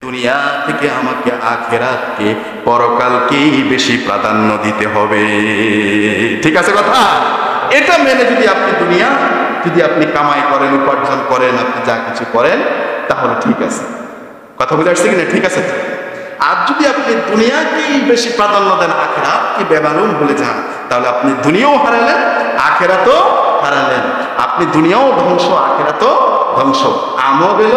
দুনিয়া থেকে আমাকে আখিরাতকে, পরকালকেই বেশি প্রাধান্য দিতে হবে। ঠিক আছে কথা? এটা মেনে যদি আপনি কামাই করেন, উপার্জন করেন, আপনি যা কিছু করেন, তাহলে ঠিক আছে। কথা বুঝে আসছে কিনা? ঠিক আছে। আর যদি আপনি দুনিয়াকেই বেশি প্রাধান্য দেন, আখিরাতকে বেমালুম ভুলে যান, তাহলে আপনি দুনিয়াও হারালেন, আখিরাতও হারালেন। আপনি দুনিয়াও ধ্বংস, আখিরাতও ধ্বংস। আমও গেল,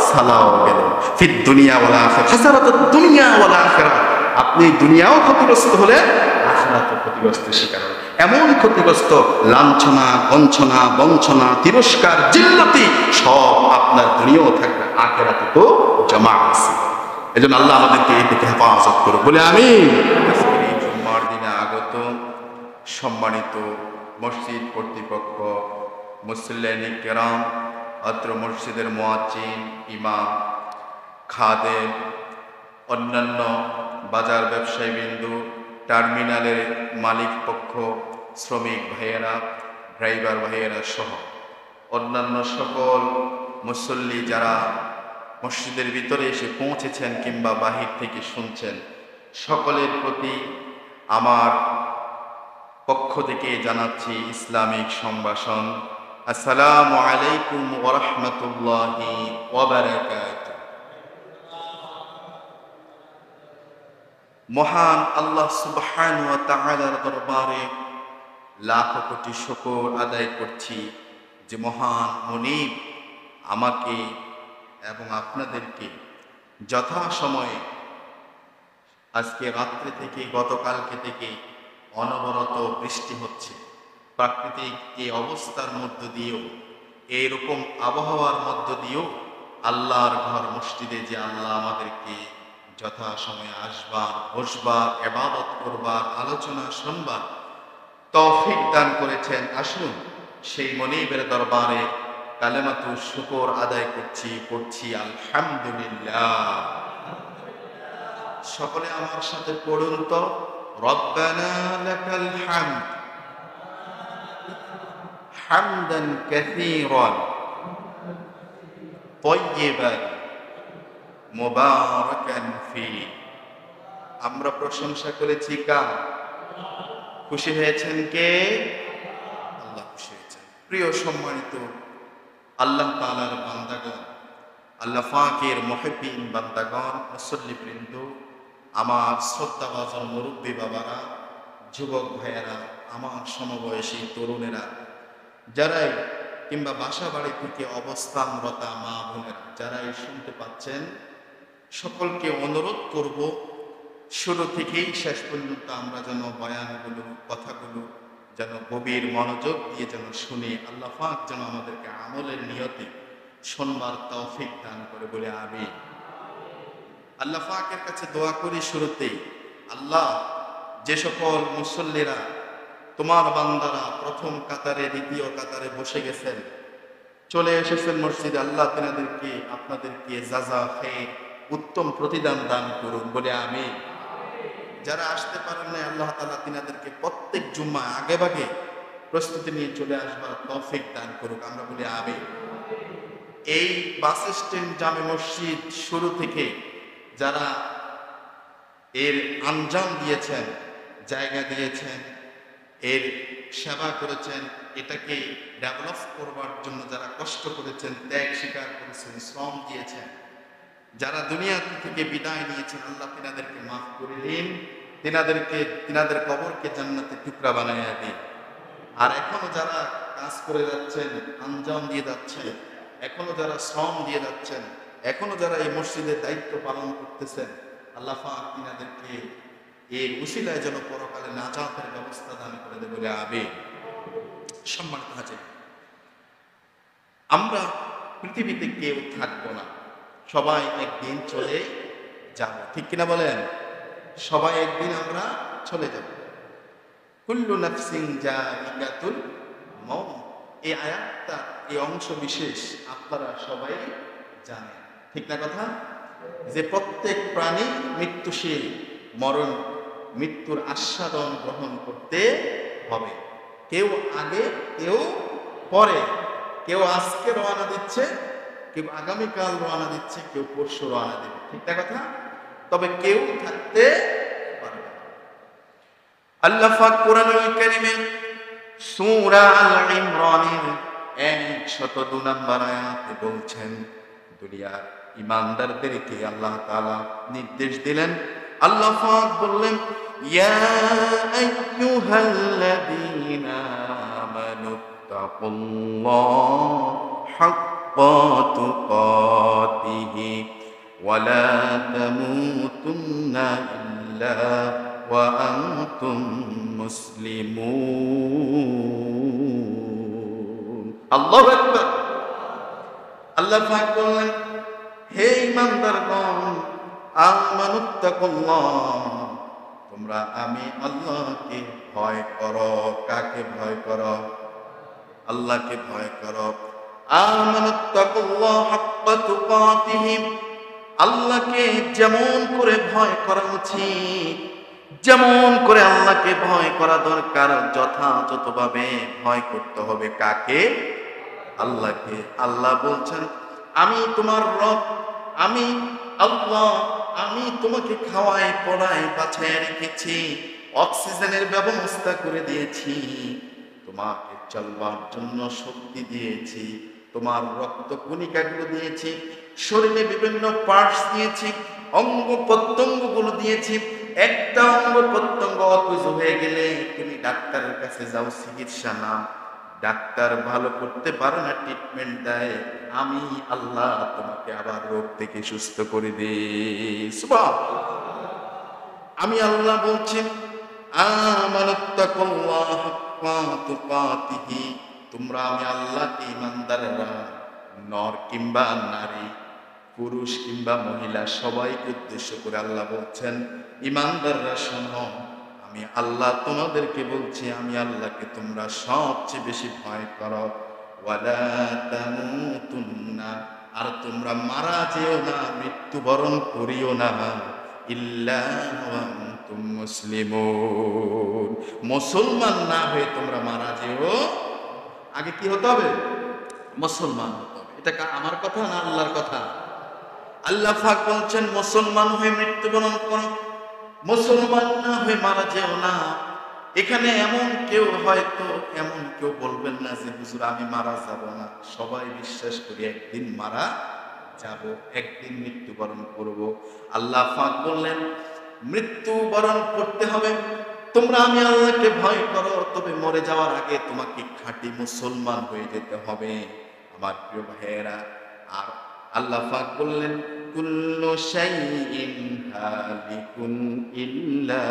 সালাও গেল। ফিদ দুনিয়া ওয়াল আখিরাত, খাসারাতুদ দুনিয়া ওয়াল আখিরাত। আপনি দুনিয়াও ক্ষতিগ্রস্ত হলেন, আখিরাতও ক্ষতিগ্রস্তের শিকার হলেন। এমন ক্ষতিগ্রস্ত, লাঞ্ছনা, গঞ্ছনা, বঞ্চনা, তিরস্কার, জিল্লতি সব আপনার দুনিয়াও থাকবে, আখিরাতে তো জমা আছে। এজন্য আল্লাহ আমাদেরকে এই থেকে হেফাজত করুক, বলে আমিন। আজকের এই জুম্মার দিনে আগত সম্মানিত মসজিদ কর্তৃপক্ষ, মুসল্লিয়ানে কেরাম, অত্র মসজিদের মুয়াজ্জিন, ইমাম, খাদেম, অন্যান্য বাজার ব্যবসায়ী বিন্দু, টার্মিনালের মালিক পক্ষ, শ্রমিক ভাইয়েরা, ড্রাইভার ভাইয়েরা সহ অন্যান্য সকল মুসল্লি যারা মসজিদের ভিতরে এসে পৌঁছেছেন কিংবা বাহির থেকে শুনছেন, সকলের প্রতি আমার পক্ষ থেকে জানাচ্ছি ইসলামিক সম্ভাষণ। আসসালামু আলাইকুম ওয়া রাহমাতুল্লাহি ওয়া বারাকাতুহু। মহান আল্লাহ সুবহানাহু ওয়া তাআলার দরবারে লাখ কোটি শুকর আদায় করছি যে মহান মুনিব আমাকে এবং আপনাদেরকে যথাসময়ে আজকে রাত্রে থেকে, গতকালকে থেকে অনবরত বৃষ্টি হচ্ছে, প্রাকৃতিক এই অবস্থার মধ্য দিয়েও, এইরকম আবহাওয়ার মধ্য দিয়েও আল্লাহর ঘর মসজিদে যে আল্লাহ আমাদেরকে যথাসময়ে আসবার, বসবার, ইবাদত করবার, আলোচনা শুনবার তৌফিক দান করেছেন। আসুন সেই মনিবের দরবারে কালেমাতু শুকর আদায় করছি আলহামদুলিল্লাহ। সকলে আমার সাথে পড়ুন তো, রব্বানা লাকাল হামদ হামদান কাসীরান তাইয়িবান মুবারাকান ফি। আমরা প্রশংসা করেছি কার? খুশি হয়েছেন কে? আল্লাহ খুশি হয়েছেন। প্রিয় সম্মানিত আল্লাহ তাআলার বান্দাগণ, আল্লাহ পাকের মুহিব্বিন বান্দাগণ, মুসল্লিবৃন্দ, আমার শ্রদ্ধাভাজন মুরব্বী বাবারা, যুবক ভাইয়েরা, আমার সমবয়সী তরুণেরা, যারাই কিংবা বাসা বাড়ি থেকে অবস্থানরতা মা বোনেরা যারাই শুনতে পাচ্ছেন, সকলকে অনুরোধ করব শুরু থেকেই শেষ পর্যন্ত আমরা যেন বয়ানগুলো, কথাগুলো যেন গভীর মনোযোগ দিয়ে যেন শুনে আল্লাহ পাক যেন আমাদেরকে আমলের নিয়তে শুনবার তৌফিক দান করে, বলে আমিন। আল্লাহ পাকের কাছে দোয়া করি শুরুতেই, আল্লাহ যে সকল মুসল্লিরা, তোমার বান্দারা প্রথম কাতারে, দ্বিতীয় কাতারে বসে গেছেন, চলে এসেছেন মসজিদে, আল্লাহ তিনাদেরকে, আপনাদেরকে জাযা খায়র, উত্তম প্রতিদান দান করুন, বলে আমিন। যারা আসতে পারেন না, আল্লাহ তাআলা তিনাদেরকে প্রত্যেক জুম্মা আগে ভাগে প্রস্তুতি নিয়ে চলে আসবার তৌফিক দান করুক, আমরা বলি আমিন। এই বাস স্ট্যান্ড জামে মসজিদ শুরু থেকে যারা এর আঞ্জাম দিয়েছেন, জায়গা দিয়েছেন, এর সেবা করেছেন, এটাকে ডেভেলপ করবার জন্য যারা কষ্ট করেছেন, ত্যাগ স্বীকার করেছেন, শ্রম দিয়েছেন, যারা দুনিয়া থেকে বিদায় নিয়েছেন, আল্লাহ তিনাদেরকে মাফ করে দিন, তিনাদের কবরকে জান্নাতের টুকরা বানাইয়া দিন। আর এখনো যারা কাজ করে যাচ্ছেন, আঞ্জাম দিয়ে যাচ্ছেন, এখনো যারা শ্রম দিয়ে যাচ্ছেন, এখনো যারা এই মসজিদের দায়িত্ব পালন করতেছেন, আল্লাহ পাক তিনাদেরকে এই উসিলায় যেন পরকালে নাজাতের ব্যবস্থা দান করে দেবে, বলে আমিন। সম্মানিত হাজির, আমরা পৃথিবীতে কেউ থাকবো না, সবাই একদিন চলে যাব, ঠিক কিনা বলেন? সবাই একদিন আমরা চলে যাব। কুল্লু নাফসিন যায়িকাতুল মাউত, এই আয়াতটা, এই অংশ বিশেষ আপনারা সবাই জানেন, ঠিক না কথা? যে প্রত্যেক প্রাণী মৃত্যুশীল, মৃত্যুর আস্বাদন গ্রহণ করতে হবে। কেউ আগে, কেউ পরে, কেউ আজকে রওনা দিচ্ছে, কেউ আগামীকাল রওনা দিচ্ছে, কেউ পরশু রওনা দেবে, ঠিক না কথা? তবে কেউ থাকতে পারবে না। আল্লাহ পাক কোরআনুল কারীমে সূরা আল ইমরানের 102 নম্বর আয়াতে বলছেন, দুনিয়ার ঈমানদারদেরকে আল্লাহ তাআলা নির্দেশ দিলেন। আল্লাহ পাক বললেন, ইয়া আইয়ুহাল্লাযীনা আমানু তাকুল্লাহ হাক্কা তুকাতিহি ওয়া লা তামুতুন্না ইল্লা ওয়া আনতুম মুসলিমুন। আল্লাহু আকবার। আল্লাহ পাক বললেন, হে ঈমানদারগণ, আমানুত্তাকুল্লাহ, তোমরা আমি আল্লাহকে ভয় করো। কাকে ভয় করো? আল্লাহকে ভয় করো। আমানুত্তাকুল্লাহ হাক্কা তুকাতিহি, আল্লাহকে যেমন করে ভয় করা উচিত, যেমন করে আল্লাহকে ভয় করা দরকার, যথাযথভাবে ভয় করতে হবে। কাকে? আল্লাহকে। আল্লাহ বলছেন, আমি তোমার রব, আমি আল্লাহ, আমি তোমাকে খাওয়াই পড়াই বাঁচায় রেখেছি, অক্সিজেনের ব্যবস্থা করে দিয়েছি, তোমাকে চলবার জন্য শক্তি দিয়েছি, তোমার রক্ত কণিকাগুলো দিয়েছি, শরীরে বিভিন্ন পার্টস দিয়েছি, অঙ্গ প্রত্যঙ্গগুলো দিয়েছি। একটা অঙ্গ প্রত্যঙ্গ অকেজ হয়ে গেলে তুমি ডাক্তারের কাছে যাও, চিকিৎসা নাও, ডাক্তার ভালো করতে পারে না, ট্রিটমেন্ট দেয়, আমি আল্লাহ তোমাকে আবার রোগ থেকে সুস্থ করে দিই। সুবহানাল্লাহ। আমি আল্লাহ বলছি, আমানুত্তাকুল্লাহ হাক্কা তুকাতিহি, তোমরা আমি আল্লাহকে, ঈমানদাররা, নর কিংবা নারী, পুরুষ কিংবা মহিলা, সবাইকে উদ্দেশ্য করে আল্লাহ বলছেন, ঈমানদাররা শোনো, আমি আল্লাহ তোমাদেরকে বলছি, আমি আল্লাহকে তোমরা সবচেয়ে বেশি ভয় করো। ওয়ালা তামুতুন্না, আর তোমরা মারা যেও না, মৃত্যুবরণ করিও না, ইল্লা ওয়া আনতুম মুসলিমুন, মুসলমান না হয়ে তোমরা মারা যেও। আগে কি হতে হবে? মুসলমান হতে হবে। এটা আমার কথা না আল্লাহর কথা? আল্লাহ পাক বলছেন, মুসলমান হয়ে মৃত্যুবরণ করো, মুসলমান না হয়ে মারা যেও না। এখানে এমন কেউ বলবেন না যে হুজুর আমি মারা যাব না। সবাই বিশ্বাস করি একদিন মারা যাব, একদিন মৃত্যুবরণ করব। আল্লাহ পাক বললেন, মৃত্যুবরণ করতে হবে, তোমরা আমি আল্লাহকে ভয় করো, তবে মরে যাওয়ার আগে তোমাকে খাঁটি মুসলমান হয়ে যেতে হবে। আমার প্রিয় ভাইয়েরা, আর আল্লাহ পাক বললেন, কুল্লু শাইইন হালিকুন ইল্লা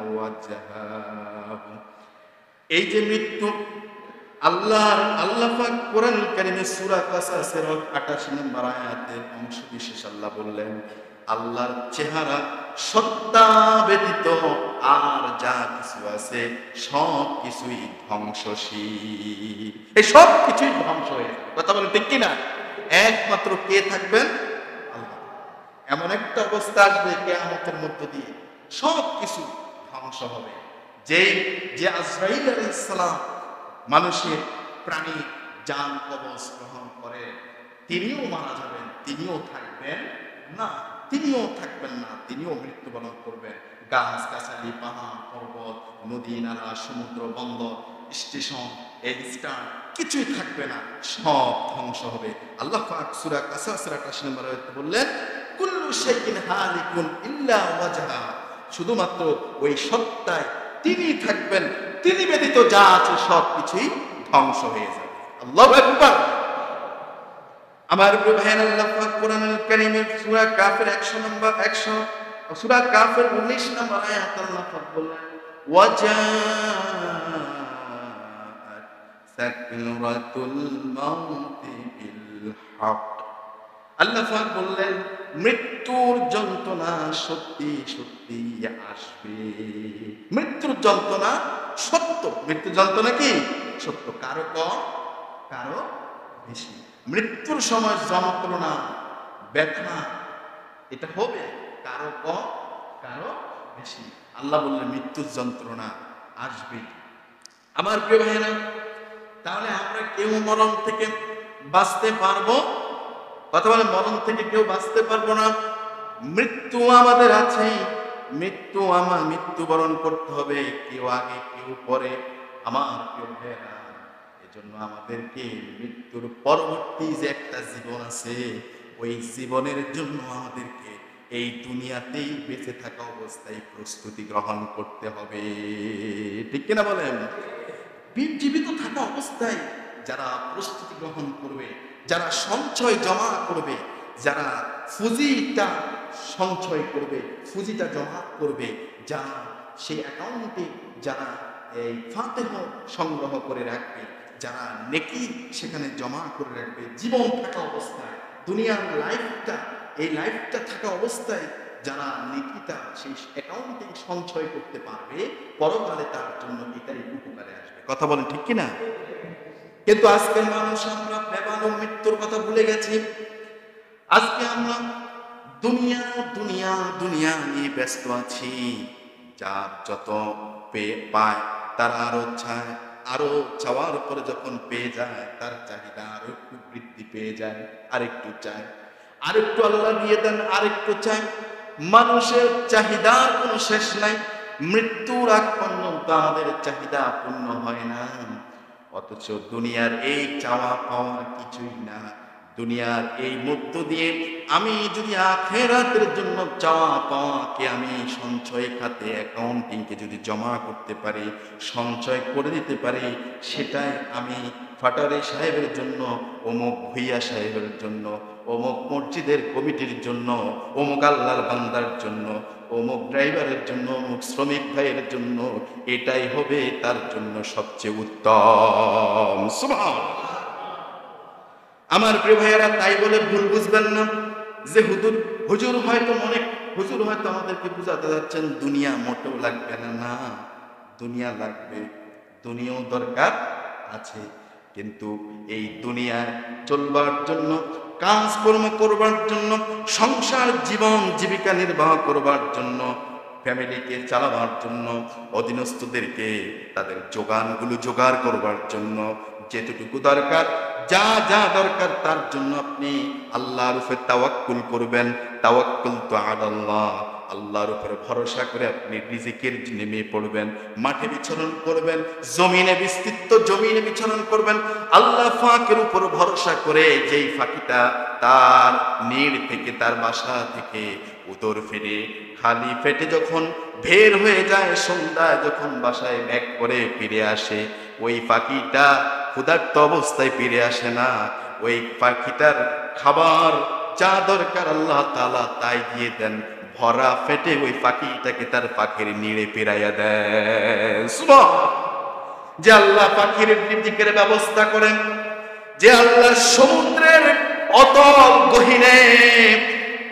ওয়াজহাহু, এই যে মৃত্যু, আল্লাহ পাক কোরআনুল কারীমে সূরা কাসাসের 28 নম্বর আয়াতের অংশ বিশেষ আল্লাহ বললেন, আল্লাহর চেহারা সত্তা ব্যতীত আর যা কিছু আছে সব কিছুই ধ্বংসশীল। এই সব কিছুই ধ্বংস হয়ে যাবে। কথা বলেন ঠিক কিনা? একমাত্র কে থাকবেন? আল্লাহ। এমন একটা অবস্থা আসবে কিয়ামতের মধ্য দিয়ে সব কিছু ধ্বংস হবে। যে আজরাইল আলাইহিস সালাম মানুষের প্রাণী জান কবজ গ্রহণ করে, তিনিও মারা যাবেন, তিনিও থাকবেন না, তিনিও মৃত্যুবরণ করবেন। গাছ গাছালি, পাহাড় পর্বত, নদী নালা, সমুদ্র বন্দর, স্টেশন, স্টার কিছুই থাকবে না, সব ধ্বংস হবে। আল্লাহ পাক সূরা কাসাসের 28 নম্বর আয়াতে বললেন, কুল্লু শাইইন হালিকুন ইল্লা ওয়াজহা, শুধুমাত্র ওই সত্তায় তিনি থাকবেন, তিনি ব্যতীত যা আছে সব কিছুই ধ্বংস হয়ে যাবে। আল্লাহু আকবার। আমার প্রিয় ভাইয়ের, আল্লাহ পাক কোরআনুল কারীমের সূরা কাফের 19 নম্বর আয়াত আল্লাহ পাক বললেন, ওয়াজাআত সাকরাতুল মাউতি বিল হক, আল্লাহ পাক বললেন মৃত্যুর যন্ত্রণা সত্যি সত্যি আসবে। মৃত্যুর যন্ত্রণা সত্য, মৃত্যুর যন্ত্রণা কি সত্য, কারো কম কারো বেশি। মৃত্যুর সময় যন্ত্রণা ব্যথা এটা হবে, কারো কম কারো বেশি। আল্লাহ বললেন মৃত্যুর যন্ত্রণা আসবে। আমার প্রিয় ভাইয়েরা, তাহলে আমরা কেউ মরণ থেকে বাঁচতে পারবো কথা বলে মরণ থেকে কেউ বাঁচতে পারবো না। মৃত্যু আমাদের আছে, মৃত্যুবরণ করতে হবে, কেউ আগে কেউ পরে। আমার প্রিয় ভাইয়েরা, এজন্য আমাদেরকে মৃত্যুর পরবর্তী যে একটা জীবন আছে, ওই জীবনের জন্য আমাদেরকে এই দুনিয়াতেই বেঁচে থাকা অবস্থায় প্রস্তুতি গ্রহণ করতে হবে। ঠিক কিনা বলেন? জীবিত থাকা অবস্থায় যারা প্রস্তুতি গ্রহণ করবে, যারা সঞ্চয় জমা করবে, যারা পুঁজিটা সঞ্চয় করবে, পুঁজিটা জমা করবে, যারা সেই অ্যাকাউন্টে যারা এই ফাতেহা সংগ্রহ করে রাখবে, যারা নেকি সেখানে জমা করে রাখবে, জীবন থাকা অবস্থায় দুনিয়ার লাইফটা, এই লাইফটা থাকা অবস্থায় যারা নেকিটা সেই অ্যাকাউন্টে সঞ্চয় করতে পারবে, পরকালে তার জন্য এটাই উপকারে আসবে। কথা বলেন ঠিক কিনা? কিন্তু আজকের মানুষ আমরা বেমালুম মৃত্যুর কথা ভুলে গেছি। আজকে আমরা দুনিয়া দুনিয়া দুনিয়া নিয়ে ব্যস্ত আছি। যার যত পায় তার আরো চায়, আরো চাওয়ার পরে যখন পেয়ে যায় তার চাহিদা আরো একটু বৃদ্ধি পেয়ে যায়, আরেকটু চায়, আরেকটু আল্লাহ দিয়ে দেন, আরেকটু চায়। মানুষের চাহিদার কোনো শেষ নাই। মৃত্যুর আগ পর্যন্ত আমাদের চাহিদা পূর্ণ হয় না। অথচ দুনিয়ার এই চাওয়া পাওয়া কিছুই না। দুনিয়ার এই মধ্য দিয়ে আমি যদি আখিরাতের জন্য চাওয়া পাওয়াকে আমি সঞ্চয় খাতে, অ্যাকাউন্টিংকে যদি জমা করতে পারি, সঞ্চয় করে দিতে পারি, সেটাই আমি ফাটারি সাহেবের জন্য, অমুক ভুইয়া সাহেবের জন্য, অমুক মসজিদের কমিটির জন্য, অমুক আল্লাহর বান্দার জন্য, অমুক ড্রাইভারের জন্য, অমুক শ্রমিক ভাইয়ের জন্য, এটাই হবে তার জন্য সবচেয়ে উত্তম। সুবহানাল্লাহ। আমার প্রিয় ভাইয়েরা, তাই বলে ভুল বুঝবেন না যে হুজুর হয়তো আমাদেরকে বুঝাতে যাচ্ছেন দুনিয়া মোটেও লাগবে না। না, দুনিয়া লাগবে, দুনিয়াও দরকার আছে। কিন্তু এই দুনিয়ায় চলবার জন্য, কাজকর্ম করবার জন্য, সংসার জীবন জীবিকা নির্বাহ করবার জন্য, ফ্যামিলিকে চালাবার জন্য, অধীনস্থদেরকে তাদের যোগানগুলো জোগাড় করবার জন্য যেটুকু দরকার, যা যা দরকার তার জন্য আপনি আল্লাহর উপরে তাওয়াক্কুল করবেন। তাওয়াক্কুল তো আলাল্লাহ, আল্লাহর উপরে ভরসা করে আপনি রিজিকের নেমে পড়বেন, মাঠে বিচরণ করবেন, জমিনে বিস্তৃত জমিনে বিচরণ করবেন। আল্লাহ ফাঁকের উপর ভরসা করে যেই ফাঁকিটা তার নীড় থেকে, তার বাসা থেকে উদর ফিরে খালি পেটে যখন বের হয়ে যায়, সন্ধ্যায় যখন বাসায় ব্যাক করে ফিরে আসে, ওই পাখিটা ক্ষুধার্ত অবস্থায় ফিরে আসে না। ওই পাখিটার খাবার যা দরকার আল্লাহ তাআলা তাই দিয়ে দেন। ভরা পেটে ওই পাখিটাকে তার পাখির নিড়ে ফিরাইয়া দেন। সুবহানাল্লাহ। যে আল্লাহ পাখির রিজিকের ব্যবস্থা করেন, যে আল্লাহ সমুদ্রের অতল গহীনে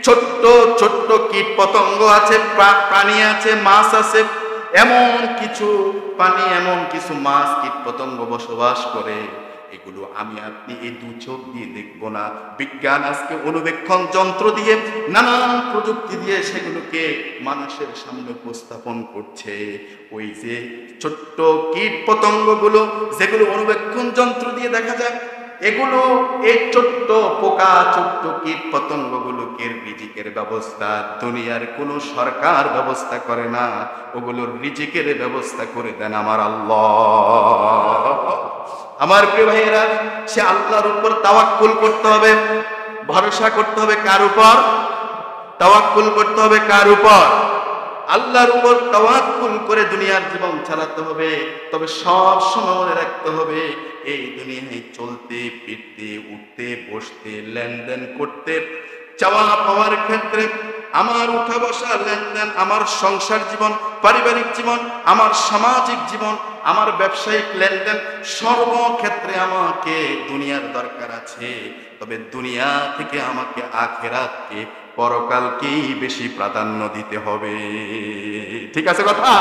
ছোট্ট ছোট্ট কীট পতঙ্গ আছে, প্রাণী আছে, মাছ আছে, এমন কিছু পানি, এমন কিছু মাছ, কীট পতঙ্গ বসবাস করে, এগুলো আমি আপনি এই দু চোখ দিয়ে দেখবো না। বিজ্ঞান আজকে অনুবেক্ষণ যন্ত্র দিয়ে, নানান প্রযুক্তি দিয়ে সেগুলোকে মানুষের সামনে উপস্থাপন করছে। ওই যে ছোট্ট কীট পতঙ্গগুলো যেগুলো অনুবেক্ষণ যন্ত্র দিয়ে দেখা যায়, এগুলো এই ছোট্ট পোকা, ছোট্ট কীট পতঙ্গগুলোকে রিজিকের ব্যবস্থা দুনিয়ার কোনো সরকার ব্যবস্থা করে না, ওগুলোর রিজিকের ব্যবস্থা করে দেন আমার আল্লাহ। আমার প্রিয় ভাইয়েরা, সে আল্লাহর উপর তাওয়াক্কুল করতে হবে, ভরসা করতে হবে। কার উপর তাওয়াক্কুল করতে হবে? কার উপর? আল্লাহর উপর তাওয়াক্কুল করে দুনিয়ার জীবন চালাতে হবে। তবে সব সময় মনে রাখতে হবে, এই দুনিয়ায় চলতে ফিরতে, উঠতে বসতে, লেনদেন করতে, চাওয়া পাওয়ার ক্ষেত্রে, আমার উঠা বসা লেনদেন, আমার সংসার জীবন, পারিবারিক জীবন, আমার সামাজিক জীবন, আমার ব্যবসায়িক লেনদেন, সর্বক্ষেত্রে আমাকে দুনিয়ার দরকার আছে। তবে দুনিয়া থেকে আমাকে আখিরাতকে, পরকালকেই বেশি প্রাধান্য দিতে হবে। ঠিক আছে কথা?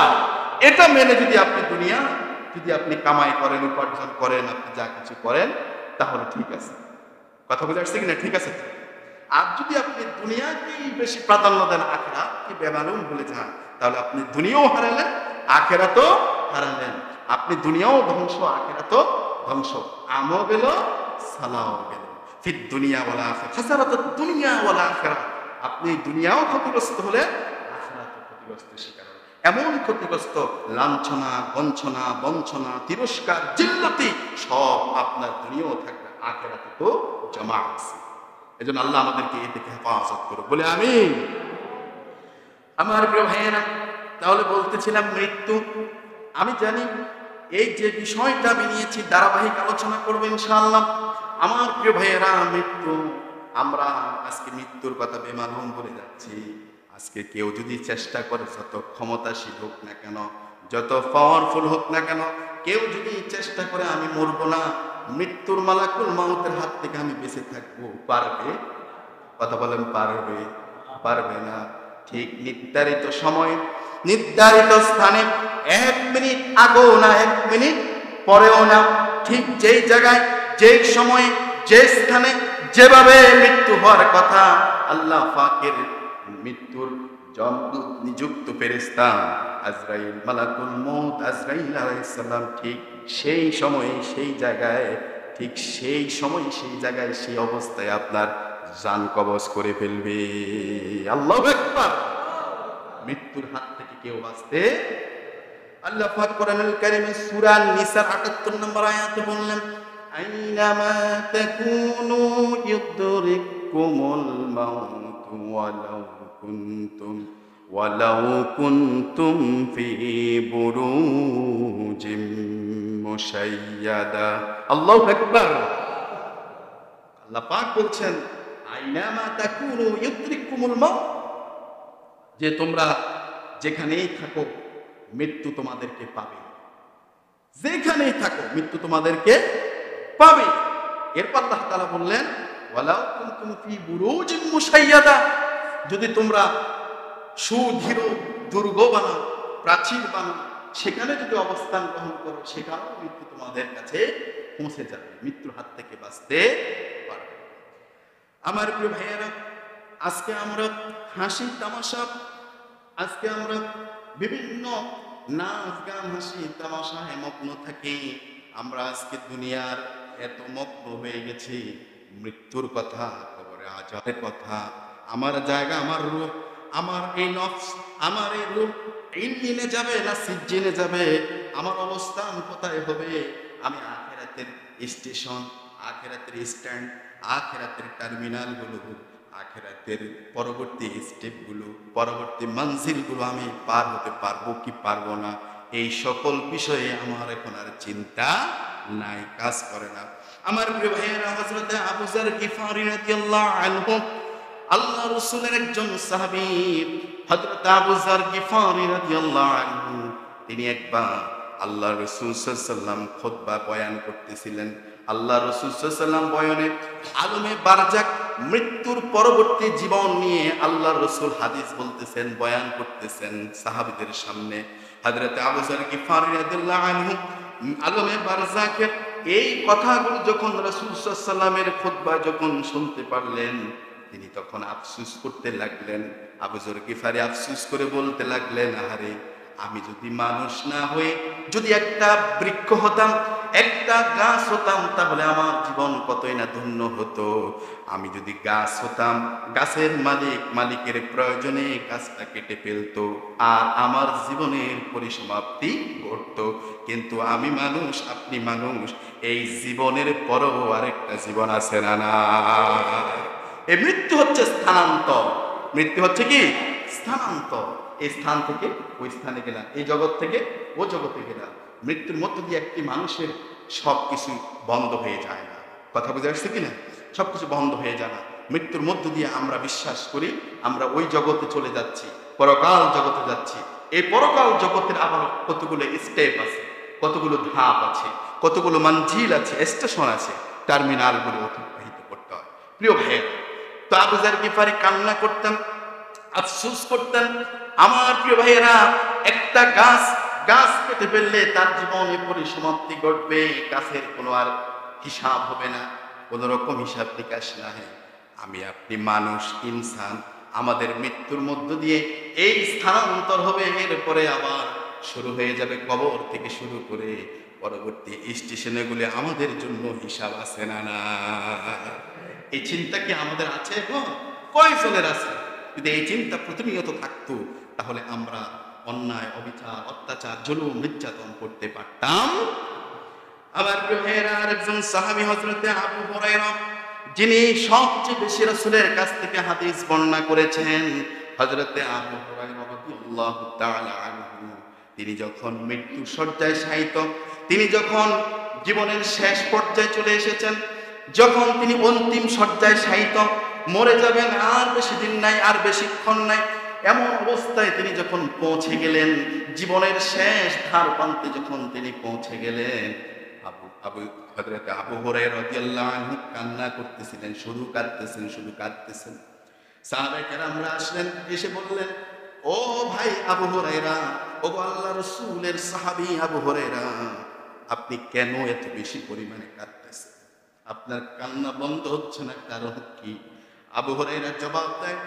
এটা মেনে যদি আপনি যদি আপনি কামাই করেন, উপার্জন করেন, আপনি যা কিছু করেন, তাহলে ঠিক আছে। কথা বুঝে আসছে কিনা? ঠিক আছে। আর যদি আপনি দুনিয়াকেই বেশি প্রাধান্য দেন, আখিরাতকে বেমালুম ভুলে যান, তাহলে আপনি দুনিয়াও হারালেন, আখিরাতও হারালেন। আপনি দুনিয়াও ধ্বংস, আখিরাতও ধ্বংস। আমও গেল, সালাও গেল। ফিদ দুনিয়া ওয়াল আখিরা, খাসারাতুদ দুনিয়া ওয়াল আখিরা। আপনি দুনিয়াও ক্ষতিগ্রস্ত হলে আখিরাতও ক্ষতিগ্রস্তের শিকার হবেন। এমন ক্ষতিগ্রস্ত, লাঞ্ছনা, বঞ্চনা, বঞ্চনা, তিরস্কার, জিল্লতি সব আপনার দুনিয়াও থাকবে, আখিরাতে তো জমা আছে। এজন্য আল্লাহ আমাদেরকে এ থেকে হেফাজত করুক, বলে আমিন। আমার প্রিয় ভাইয়েরা, তাহলে বলতেছিলাম মৃত্যু। আমি জানি এই যে বিষয়টা আমি নিয়েছি ধারাবাহিক আলোচনা করবো ইনশাআল্লাহ। আমার প্রিয় ভাইয়েরা, মৃত্যু, আমরা আজকে মৃত্যুর কথা বেমালুম বলে যাচ্ছি। আজকে কেউ যদি চেষ্টা করে, যত ক্ষমতাশীল হোক না কেন, যত পাওয়ারফুল হোক না কেন, কেউ যদি চেষ্টা করে আমি মরবো না, মৃত্যুর মালাকুল মাউতের হাত থেকে আমি বেঁচে থাকবো, পারবে? কথা বলেন, পারবে? পারবে না। ঠিক নির্ধারিত সময়ে, নির্ধারিত স্থানে, 1 মিনিট আগেও না, 1 মিনিট পরেও না, ঠিক যেই জায়গায়, যেই সময়ে, যে স্থানে, যেভাবে মৃত্যু হওয়ার কথা, আল্লাহ পাকের মৃত্যুর যমদূত নিযুক্ত ফেরেশতা আজরাইল, মালাকুল মউত আজরাইল আলাইহিস সালাম ঠিক সেই সময়ে, সেই জায়গায়, ঠিক সেই সময়, সেই জায়গায়, সেই অবস্থায় আপনার জান কবজ করে ফেলবে। আল্লাহু আকবার। মৃত্যুর হাত থেকে কেউ বাঁচতে, আল্লাহ পাক কোরআনুল কারীমে সূরা নিসার ৭৮ নম্বর আয়াতে বললেন, আইনামা তাকুনু ইউদরিকুমুল মাউত ওয়ালাউ কুনতুম ফি বুরুজিম মুশাইয়াদা। আল্লাহু আকবার। আল্লাহ পাক বলছেন, আইনামা তাকুনু ইউদরিকুমুল মাউত, যে তোমরা যেখানেই থাকো মৃত্যু তোমাদেরকে পাবে। যেখানেই থাকো মৃত্যু তোমাদেরকে পাবে। এরপর আল্লাহ তাআলা বললেন, ওয়ালাউ কুনতুম ফি বুরুজিম মুশাইয়াদা, যদি তোমরা সুদৃঢ় দুর্গ বানাও, প্রাচীর বানাও, সেখানে যদি অবস্থান গ্রহণ করো, সেখানেও মৃত্যু তোমাদের কাছে পৌঁছে যাবে, মৃত্যুর হাত থেকে বাঁচতে পারবে। আমার প্রিয় ভাইয়েরা, আজকে আমরা হাসি তামাশা, আজকে আমরা বিভিন্ন নাচ গান, হাসি তামাশায় মগ্ন থাকি। আমরা আজকে দুনিয়ার এত মগ্ন হয়ে গেছি, মৃত্যুর কথা, কবরে আযাবের কথা, আমার জায়গা, আমার রূপ, আমার এই নফস, আমার এই রূপ ইল্লিনে যাবে না সিজ্জিনে যাবে, আমার অবস্থান কোথায় হবে, আমি আখিরাতের স্টেশন, আখিরাতের স্ট্যান্ড, আখিরাতের টার্মিনালগুলো, আখিরাতের পরবর্তী স্টেপগুলো, পরবর্তী মঞ্জিলগুলো আমি পার হতে পারবো কি পারবো না, এই সকল বিষয়ে আমার এখন আর চিন্তা নাই, কাজ করে না। আমার প্রিয় ভাইয়েরা, হযরত আবু যর গিফারী রাদিয়াল্লাহু আনহু, আল্লাহ রাসূলের একজন সাহাবী, হযরত আবু যর গিফারী রাদিয়াল্লাহু আনহু, তিনি একবার আল্লাহ রাসূল সাল্লাল্লাহু আলাইহি ওয়াসাল্লাম খুতবা বয়ান করতেছিলেন। আল্লাহ রাসূল সাল্লাল্লাহু আলাইহি ওয়াসাল্লাম বয়ানে আলমে বারজাক, মৃত্যুর পরবর্তী জীবন নিয়ে আল্লাহ রাসূল হাদিস বলতেছেন, বয়ান করতেছেন সাহাবীদের সামনে। হযরত আবু যর গিফারী রাদিয়াল্লাহু আনহু আলমে বারজাকের এই কথাগুলো যখন রাসূল সাল্লাল্লাহু আলাইহি ওয়াসাল্লামের খুতবা যখন শুনতে পারলেন, তিনি তখন আফসোস করতে লাগলেন। আবু যর গিফারী আফসোস করে বলতে লাগলেন, আহারে, আমি যদি মানুষ না হয়ে যদি একটা বৃক্ষ হতাম, একটা গাছ হতাম, তাহলে আমার জীবন কতই না ধন্য হতো। আমি যদি গাছ হতাম, গাছের মালিকের প্রয়োজনে গাছটা কেটে ফেলতো, আর আমার জীবনের পরিসমাপ্তি ঘটতো। কিন্তু আমি মানুষ, আপনি মানুষ, এই জীবনের পরও আরেকটা জীবন আছে না? এই মৃত্যু হচ্ছে স্থানান্তর। মৃত্যু হচ্ছে কি? স্থানান্তর। এই স্থান থেকে ওই স্থানে গেলাম, এই জগৎ থেকে ও জগতে গেলাম। মৃত্যুর মধ্য দিয়ে একটি মানুষের সবকিছু বন্ধ হয়ে যায় না। কথা বুঝে আসছে কিনা? সবকিছু বন্ধ হয়ে যায় না। মৃত্যুর মধ্য দিয়ে আমরা বিশ্বাস করি আমরা ওই জগতে চলে যাচ্ছি, পরকাল জগতে যাচ্ছি। এই পরকাল জগতের আবার কতগুলো স্টেপ আছে, কতগুলো ধাপ আছে, কতগুলো মঞ্জিল আছে, স্টেশন আছে, টার্মিনালগুলো অতিবাহিত করতে হয়। প্রিয় ভাইয়েরা, তো আবু যর গিফারী কান্না করতেন, আফসোস করতেন। আমার প্রিয় ভাইয়েরা, একটা গাছ কেটে ফেললে তার জীবনে পরিসমাপ্তি ঘটবে, গাছের কোনো আর হিসাব হবে না, কোনো রকম হিসাব নিকাশ নাই। আমি আপনি মানুষ, ইনসান, আমাদের মৃত্যুর মধ্য দিয়ে এই স্থানান্তর হবে। এরপরে আবার শুরু হয়ে যাবে কবর থেকে শুরু করে পরবর্তী স্টেশনে গুলো আমাদের জন্য হিসাব আছে না? এই চিন্তা কি আমাদের আছে? এখন কয়জনের আছে? যদি এই চিন্তা প্রতিনিয়ত থাকতো তাহলে আমরা অন্যায়, অবিচার, অত্যাচার, জুলুম, নির্যাতন করতে পারতাম। আমার প্রিয়রা, আরেকজন সাহাবী হযরতে আবু হুরায়রা, যিনি সবচেয়ে বেশি রাসূলের কাছ থেকে হাদিস বর্ণনা করেছেন, হযরতে আবু হুরায়রা রাদিয়াল্লাহু তাআলা আনহু, তিনি যখন মৃত্যু শয্যায় শায়িত, তিনি যখন জীবনের শেষ পর্যায়ে চলে এসেছেন, যখন তিনি অন্তিম শয্যায় শায়িত, মরে যাবেন, আর বেশি দিন নাই, আর বেশিক্ষণ নাই, এমন অবস্থায় তিনি যখন পৌঁছে গেলেন, জীবনের শেষ ধার প্রান্তে যখন তিনি পৌঁছে গেলেন, হযরতে আবু হুরায়রা রাদিয়াল্লাহু আনহু কান্না করতেছিলেন, শুধু কাঁদতেছেন। সাহাবায়ে কেরামরা আসলেন, এসে বললেন, ও ভাই আবু হুরায়রা, ও আল্লাহর রাসূলের সাহাবী আবু হুরায়রা, আপনি কেন এত বেশি পরিমাণে কাঁদতেছেন? আপনার কান্না বন্ধ হচ্ছে না, কারণ কি? আবু হুরায়রা জবাব দেন,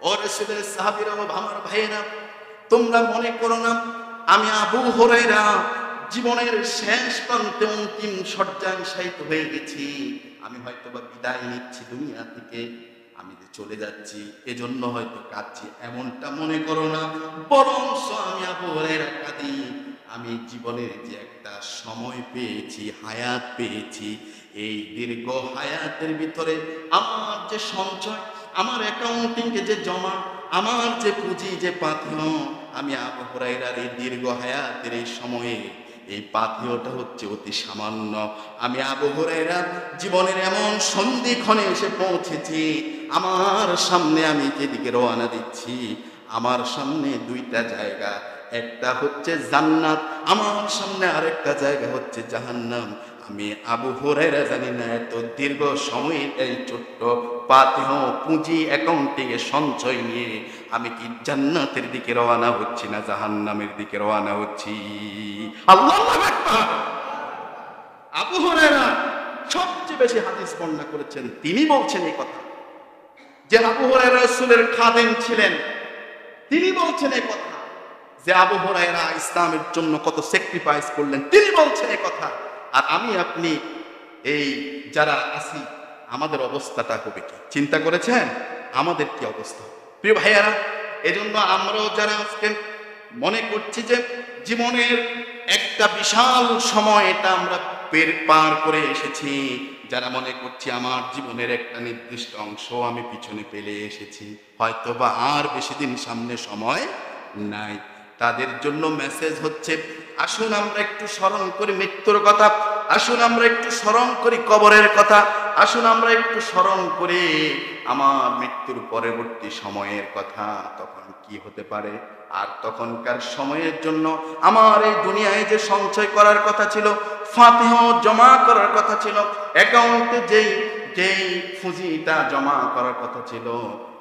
ও রাসূলের সাহাবীরা, ও আমার ভাইয়েরা, তোমরা মনে করো না আমি আবু হুরায়রা জীবনের শেষ প্রান্তে অন্তিম শয্যায় শায়িত হয়ে গেছি, আমি হয়তো বা বিদায় নিচ্ছি দুনিয়া থেকে, আমি যে চলে যাচ্ছি এজন্য হয়তো কাঁদছি, এমনটা মনে করো না। বরং আমি আবু হুরায়রা কাঁদি, আমি জীবনের যে একটা সময় পেয়েছি, হায়াত পেয়েছি, এই দীর্ঘ হায়াতের ভিতরে আমার যে সঞ্চয়, আমার অ্যাকাউন্টিংয়ে যে জমা, আমার যে পুঁজি, যে পাথেয়, আমি আবু হুরায়রার এই দীর্ঘ হায়াতের এই সময়ে এই পাথেয়টা হচ্ছে অতি সামান্য। আমি আবু হুরায়রা জীবনের এমন সন্ধিক্ষণে এসে পৌঁছেছি, আমার সামনে আমি যেদিকে রওনা দিচ্ছি, আমার সামনে দুইটা জায়গা, একটা হচ্ছে জান্নাত, আমার সামনে আরেকটা জায়গা হচ্ছে জাহান্নাম। আমি আবু হুরায়রা জানি না এত দীর্ঘ সময়ের এই ছোট্ট পাথেয়, পুঁজি, অ্যাকাউন্টিং এ সঞ্চয় নিয়ে আমি কি জান্নাতের দিকে রওনা হচ্ছি না জাহান্নামের দিকে রওনা হচ্ছি? আল্লাহু আকবার। আবু হুরায়রা সবচেয়ে বেশি হাদিস বর্ণনা করেছেন, তিনি বলছেন এই কথা, যে আবু হুরায়রা রাসূলের খাদেম ছিলেন, তিনি বলছেন এই কথা, যে আবু হুরায়রা ইসলামের জন্য কত স্যাক্রিফাইস করলেন, তিনি বলছেন এই কথা। আর আমি আপনি এই যারা আছি, আমাদের অবস্থাটা হবে কি? চিন্তা করেছেন আমাদের কি অবস্থা? প্রিয় ভাইয়ারা, এজন্য আমরাও যারা আজকে মনে করছি যে জীবনের একটা বিশাল সময় এটা আমরা পার করে এসেছি, যারা মনে করছি আমার জীবনের একটা নির্দিষ্ট অংশ আমি পিছনে ফেলে এসেছি, হয়তো বা আর বেশি দিন সামনে সময় নাই, তাদের জন্য মেসেজ হচ্ছে, আসুন আমরা একটু স্মরণ করি মৃত্যুর কথা, আসুন আমরা একটু স্মরণ করি কবরের কথা, আসুন আমরা একটু স্মরণ করি আমার মৃত্যুর পরবর্তী সময়ের কথা, তখন কি হতে পারে। আর তখনকার সময়ের জন্য আমার এই দুনিয়ায় যে সঞ্চয় করার কথা ছিল, ফাতিহ জমা করার কথা ছিল, অ্যাকাউন্টে যেই পুঁজিটা জমা করার কথা ছিল,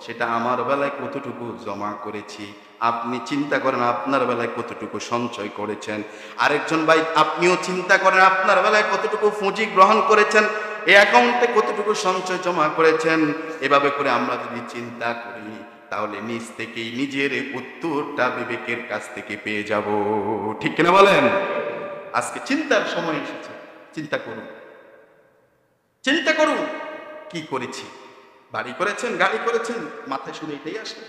সেটা আমার বেলায় কতটুকু জমা করেছি, আপনি চিন্তা করেন আপনার বেলায় কতটুকু সঞ্চয় করেছেন। আরেকজন ভাই, আপনিও চিন্তা করেন আপনার বেলায় কতটুকু পুঁজি গ্রহণ করেছেন, এই অ্যাকাউন্টে কতটুকু সঞ্চয় জমা করেছেন। এভাবে করে আমরা যদি চিন্তা করি, তাহলে নিজ থেকেই নিজের উত্তরটা বিবেকের কাছ থেকে পেয়ে যাব, ঠিক কিনা বলেন? আজকে চিন্তার সময় এসেছে, চিন্তা করুন কি করেছি। বাড়ি করেছেন, গাড়ি করেছেন, মাথায় শুনে এটাই আসে,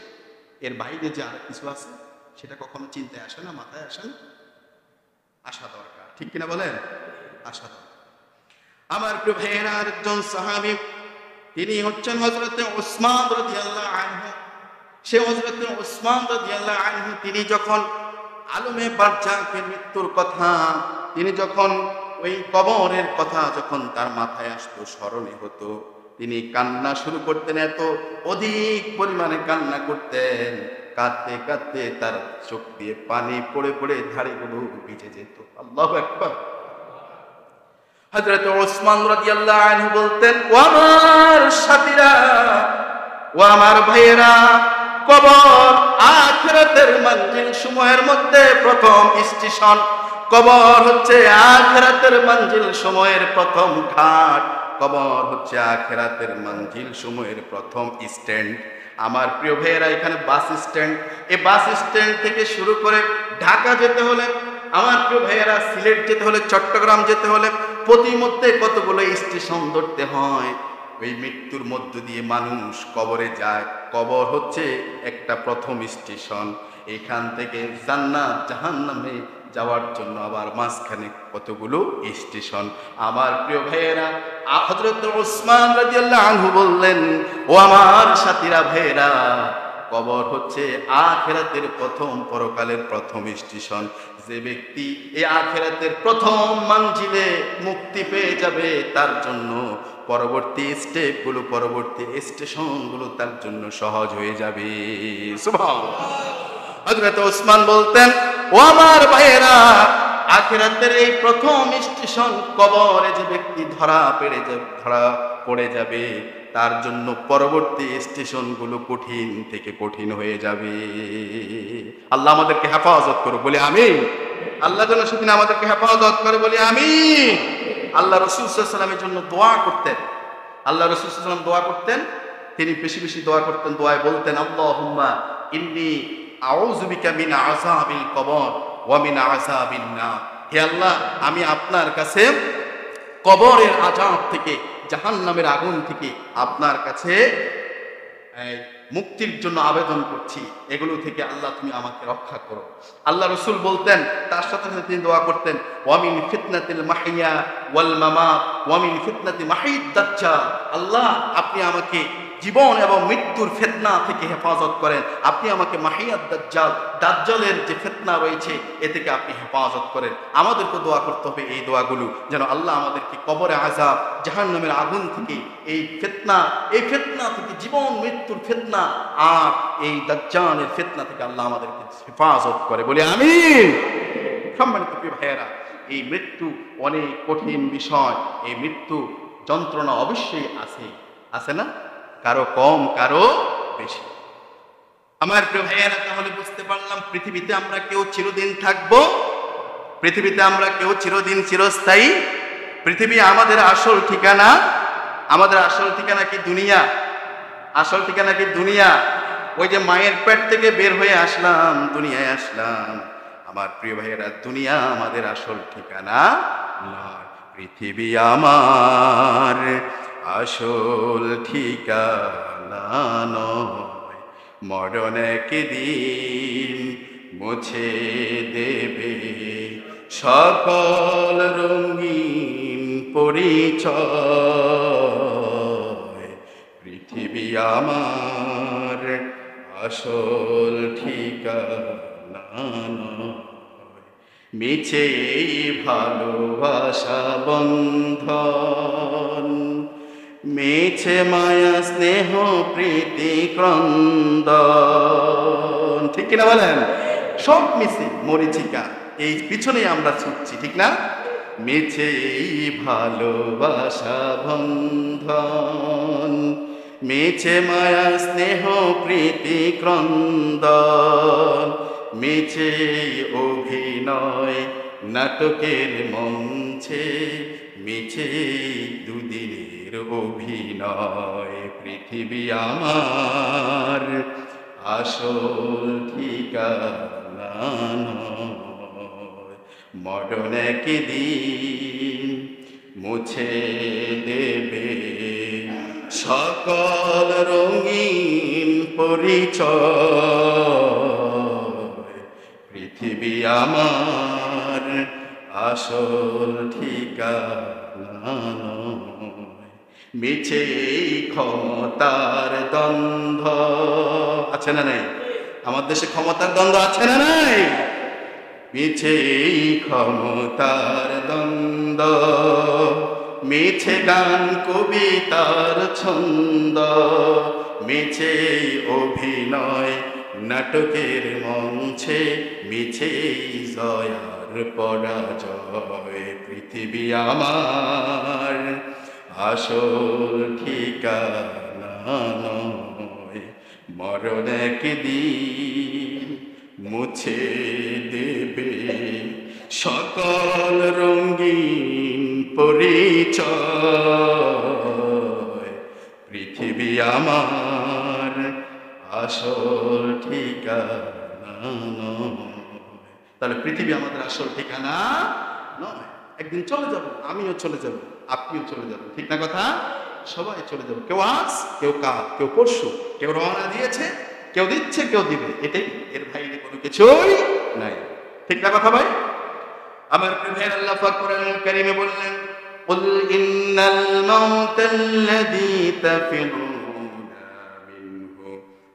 এর বাইরে যে আর কিছু আছে সেটা কখনো চিন্তায় আসে না, মাথায় আসে না। আসা দরকার, ঠিক কিনা বলেন? আসা দরকার। আমার প্রিয় ভাইয়েরা, আরেকজন সাহাবী, তিনি হচ্ছেন হযরতে উসমান রাদিয়াল্লাহু আনহু। সে হযরতে উসমান রাদিয়াল্লাহু আনহু, তিনি যখন আলমে বারজাখের মৃত্যুর কথা, তিনি যখন ওই কবরের কথা যখন তার মাথায় আসতো, স্মরণে হতো, তিনি কান্না শুরু করতেন, এত অধিক পরিমাণে কান্না করতেন, কাঁদতে কাঁদতে তার চোখ দিয়ে পানি পড়ে পড়ে ধাড়িগুলো ভিজে যেত। আল্লাহু আকবার। হযরত উসমান রাদিয়াল্লাহু আনহু বলতেন, ও আমার সাথীরা, ও আমার ভাইয়েরা, কবর আখিরাতের মঞ্জিল সমূহের মধ্যে প্রথম স্টেশন। কবর হচ্ছে আখিরাতের মঞ্জিল সমূহের প্রথম ঘাট, কবর হচ্ছে আখিরাতের মঞ্জিল সমূহের প্রথম স্ট্যান্ড। আমার প্রিয় ভাইয়েরা, এখানে বাস স্ট্যান্ড, এই বাস স্ট্যান্ড থেকে শুরু করে ঢাকা যেতে হলে, আমার প্রিয় ভাইয়েরা সিলেট যেতে হলে, চট্টগ্রাম যেতে হলে প্রতিমধ্যে কতগুলো স্টেশন ধরতে হয়। ওই মৃত্যুর মধ্য দিয়ে মানুষ কবরে যায়। কবর হচ্ছে একটা প্রথম স্টেশন। এখান থেকে জান্নাত জাহান্নামে যাওয়ার জন্য আবার মাঝখানে কতগুলো স্টেশন। আমার প্রিয় ভাইয়েরা, হযরত ওসমান রাদিয়াল্লাহু আনহু বললেন, ও আমার সাথীরা ভাইয়েরা, কবর হচ্ছে আখিরাতের প্রথম, পরকালের প্রথম স্টেশন। যে ব্যক্তি এই আখিরাতের প্রথম মঞ্জিলে মুক্তি পেয়ে যাবে, তার জন্য পরবর্তী স্টেপগুলো, পরবর্তী স্টেশনগুলো তার জন্য সহজ হয়ে যাবে। সুবহানাল্লাহ। হযরত ওসমান বলতেন, ও আমার ভাইয়েরা, আখিরাতের এই প্রথম স্টেশন কবরে যে ব্যক্তি ধরা পড়ে যাবে, তার জন্য পরবর্তী স্টেশনগুলো কঠিন থেকে কঠিন হয়ে যাবে। আল্লাহ আমাদেরকে হেফাজত করো, বলি আমিন। আল্লাহ যেন সেদিন আমাদেরকে হেফাজত করে, বলি আমিন। আল্লাহ রাসূল সাল্লাল্লাহু আলাইহি ওয়াসাল্লামের জন্য দোয়া করতেন। আল্লাহ রাসূল সাল্লাল্লাহু আলাইহি ওয়াসাল্লাম দোয়া করতেন, তিনি বেশি বেশি দোয়া করতেন। দোয়ায় বলতেন, আল্লাহুম্মা ইন্নী আউযু বিকা মিন আযাবিল কবর ওয়া মিন আযাবিন নার। হে আল্লাহ, আমি আপনার কাছে কবরের আযাব থেকে, জাহান্নামের আগুন থেকে আপনার কাছে মুক্তির জন্য আবেদন করছি। এগুলো থেকে আল্লাহ তুমি আমাকে রক্ষা করো। আল্লাহ রাসূল বলতেন, তার সাথে সাথে তিনি দোয়া করতেন, ওয়া মিন ফিতনাতিল মাহইয়া ওয়াল মামাত ওয়া মিন ফিতনাতি মাহিদ দাজ্জাল। আল্লাহ, আপনি আমাকে জীবন এবং মৃত্যুর ফিতনা থেকে হেফাজত করেন। আপনি আমাকে মাহিয়াত দাজ্জাল, দাজ্জালের যে ফিতনা রয়েছে এ থেকে আপনি হেফাজত করেন। আমাদেরকে দোয়া করতে হবে এই দোয়াগুলো, যেন আল্লাহ আমাদেরকে কবরে আযাব, জাহান্নামের আগুন থেকে, এই ফিতনা থেকে, জীবন মৃত্যুর ফিতনা আর এই দাজ্জালের ফিতনা থেকে আল্লাহ আমাদেরকে হেফাজত করে, বলি আমিন। সম্মানিত প্রিয় ভাইয়েরা, এই মৃত্যু অনেক কঠিন বিষয়। এই মৃত্যু যন্ত্রণা অবশ্যই আছে না? কারো কম, কারো বেশি। আমার প্রিয় ভাইয়েরা, তাহলে বুঝতে পারলাম পৃথিবীতে আমরা কেউ চিরদিন থাকবো, পৃথিবীতে আমরা কেউ চিরদিন চিরস্থায়ী। পৃথিবী আমাদের আসল ঠিকানা। আমাদের আসল ঠিকানা কি দুনিয়া? আসল ঠিকানা কি দুনিয়া? ওই যে মায়ের পেট থেকে বের হয়ে আসলাম, দুনিয়ায় আসলাম। আমার প্রিয় ভাইয়েরা, দুনিয়া আমাদের আসল ঠিকানা নয়। পৃথিবী আমার আসল ঠিকানা নয়। মরণ একদিন মুছে দেবে সকল রঙিন পরিচয়। পৃথিবী আমার আসল ঠিকানা নয়। মিছে ভালোবাসা বন্ধন, মিছে মায়া স্নেহ প্রীতি ক্রন্দন। ঠিক কিনা বলেন? সব মিছে, মরিচিকা। এই পিছনে আমরা ছুটছি, ঠিক না? মিছে ভালোবাসা বন্ধন, মিছে মায়া স্নেহ প্রীতি ক্রন্দন, মিছে অভিনয় নাটকের মঞ্চে, মিছে দুদিনের অভিনয়। পৃথিবী আমার আসল ঠিকানা নয়। মরণ একদিন মুছে দেবে সকল রঙিন পরিচয়। পৃথিবী আমার আসল ঠিকানা নয়। মিছে ক্ষমতার দ্বন্দ্ব আছে না নাই? আমার দেশে ক্ষমতার দ্বন্দ্ব আছে না নাই? মিছে ক্ষমতার দ্বন্দ্ব, মিছে গান কবিতার ছন্দ, মিছে অভিনয় নাটকের মঞ্চে, মিছে জয়ার পরাজয়। পৃথিবী আমার আসল ঠিকানা নয়। মরণ একদিন মুছে দেবে সকল রঙিন পরিচয়। পৃথিবী আমার আসল ঠিকানা নয়। তাহলে পৃথিবী আমাদের আসল ঠিকানা নয়। একদিন চলে যাব, আমিও চলে যাব, আপনিও চলে যাবেন, ঠিক না কথা? সবাই চলে যাবে, কেউ আজ, কেউ কাল, কেউ পরশু, কেউ রওনা দিয়েছে, কেউ দিচ্ছে, কেউ দিবে, এটাই, এর বাইরে কোনো কিছুই নাই। ঠিক না কথা ভাই? আমার প্রিয় আল্লাহ পাক কোরআনুল কারীমে বললেন, কুল ইন্নাল মাউতাল্লাযী তাফিরুনা মিনহু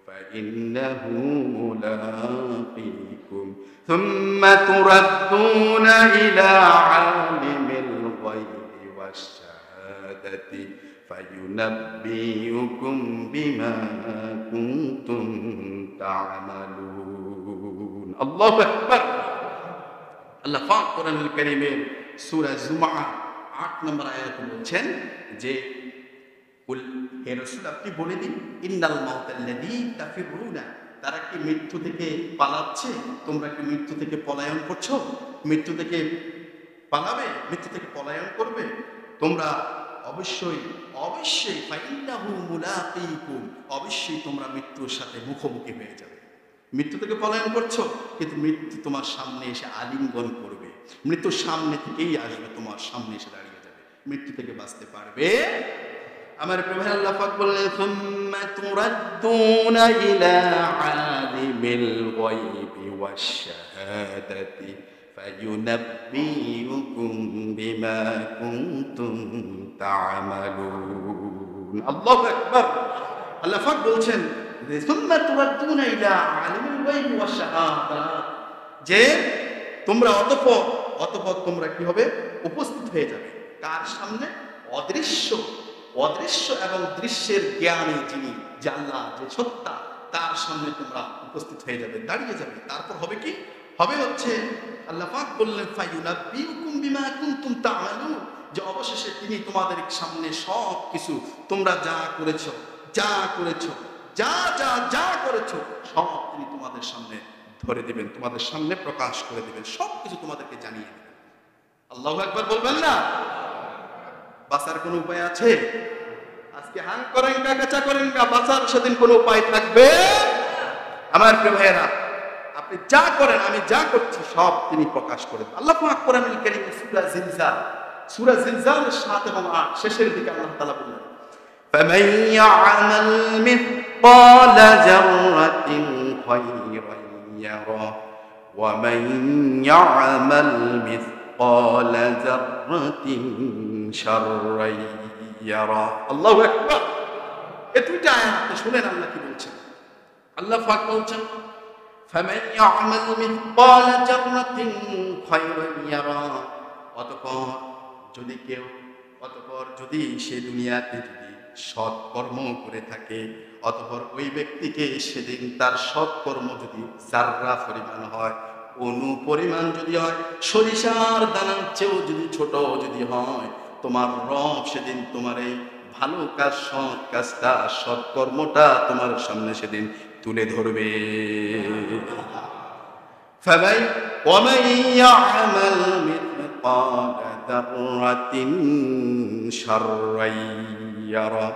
ফাইন্নাহু মুলাকীকুম সুম্মা তুরাদ্দুনা ইলা আলিমিল গায়বি ওয়াশ শাহাদাতি ফায়ুনাব্বিউকুম বিমা কুনতুম তা'মালুন। আল্লাহু আকবার। আল্লাহ পাক কোরআনুল কারীমের সূরা জুমআ ৮ নম্বর আয়াতে বলছেন যে, কুল, হে রাসূল আপনি বলে দিন, ইন্নাল মাউতাল্লাযী তাফিরুনা, তারা কি মৃত্যু থেকে পালাচ্ছে? তোমরা কি মৃত্যু থেকে পলায়ন করছো? মৃত্যু থেকে পালাবে, মৃত্যু থেকে পলায়ন করবে তোমরা? অবশ্যই অবশ্যই ফাইন্নাহু মুলাকীকুম, অবশ্যই তোমরা মৃত্যুর সাথে মুখোমুখি হয়ে যাবে। মৃত্যু থেকে পলায়ন করছো, কিন্তু মৃত্যু তোমার সামনে এসে আলিঙ্গন করবে, মৃত্যুর সামনে থেকেই আসবে, তোমার সামনে এসে দাঁড়িয়ে যাবে, মৃত্যু থেকে বাঁচতে পারবে? আমার প্রিয় আল্লাহ পাক বললেন, সুম্মা তুরাদ্দুনা ইলা আলিমিল গায়বি ওয়াশ শাহাদাতি ফায়ুনাব্বিউকুম বিমা কুনতুম তা'মালুন। আল্লাহু আকবার। আল্লাহ পাক বলছেন সুম্মা তুরাদ্দুনা ইলা আলিমিল গায়বি ওয়াশ শাহাদা, যে তোমরা অতঃপর তোমরা কি হবে? উপস্থিত হয়ে যাবে কার সামনে? অদৃশ্য এবং দৃশ্যের জ্ঞানী যিনি, যে আল্লাহ, যে সত্তা, তার সামনে তোমরা উপস্থিত হয়ে যাবে, দাঁড়িয়ে যাবে। তারপর হবে কি? হবে হচ্ছে আল্লাহ পাক বললেন ফায়ুনাব্বিউকুম বিমা কুনতুম তা'মালুন, যে অবশেষে তিনি তোমাদের সামনে সব কিছু, তোমরা যা করেছো সব তিনি তোমাদের সামনে ধরে দিবেন, তোমাদের সামনে প্রকাশ করে দিবেন, সব কিছু তোমাদেরকে জানিয়ে দিবেন। আল্লাহু আকবার বলবেন না? বাঁচার কোনো উপায় আছে? আজকে হাং করেন গা, কাঁচা করেন গা, বাঁচার সেদিন কোনো উপায় থাকবে? আমার প্রিয় ভাইয়েরা, আপনি যা করেন, আমি যা করছি, সব তিনি প্রকাশ করে দেন। আল্লাহ পাক কোরআনুল কারীমে সূরা জিলজালের ৭ এবং ৮ শেষের দিকে আল্লাহ তাআলা বললেন, ফামান ইয়া'মাল মিসকালা যাররাতিন খায়রান ইয়ারা ওয়া মান ইয়া'মাল মিসকালা যাররাতিন শাররান ইয়ারা। আল্লাহু আকবার। এই দুইটা আয়াত আপনি শুনেন আল্লাহ কি বলছেন। আল্লাহ পাক বলছেন ফামান ইয়া'মাল মিসকালা যাররাতিন খায়রান ইয়ারা, অতঃপর যদি সে দুনিয়াতে যদি সৎকর্ম করে থাকে, অতঃপর ওই ব্যক্তিকে সেদিন তার সৎকর্ম যদি যাররা পরিমাণ হয়, অনু পরিমাণ যদি হয়, সরিষার দানার চেয়েও যদি ছোট যদি হয়, তোমার রব সেদিন তোমার এই ভালো কাজ, সৎ কাজটা, সৎকর্মটা তোমার সামনে সেদিন তুলে ধরবে। ومن يعمل مثقال ذرة شرا يره,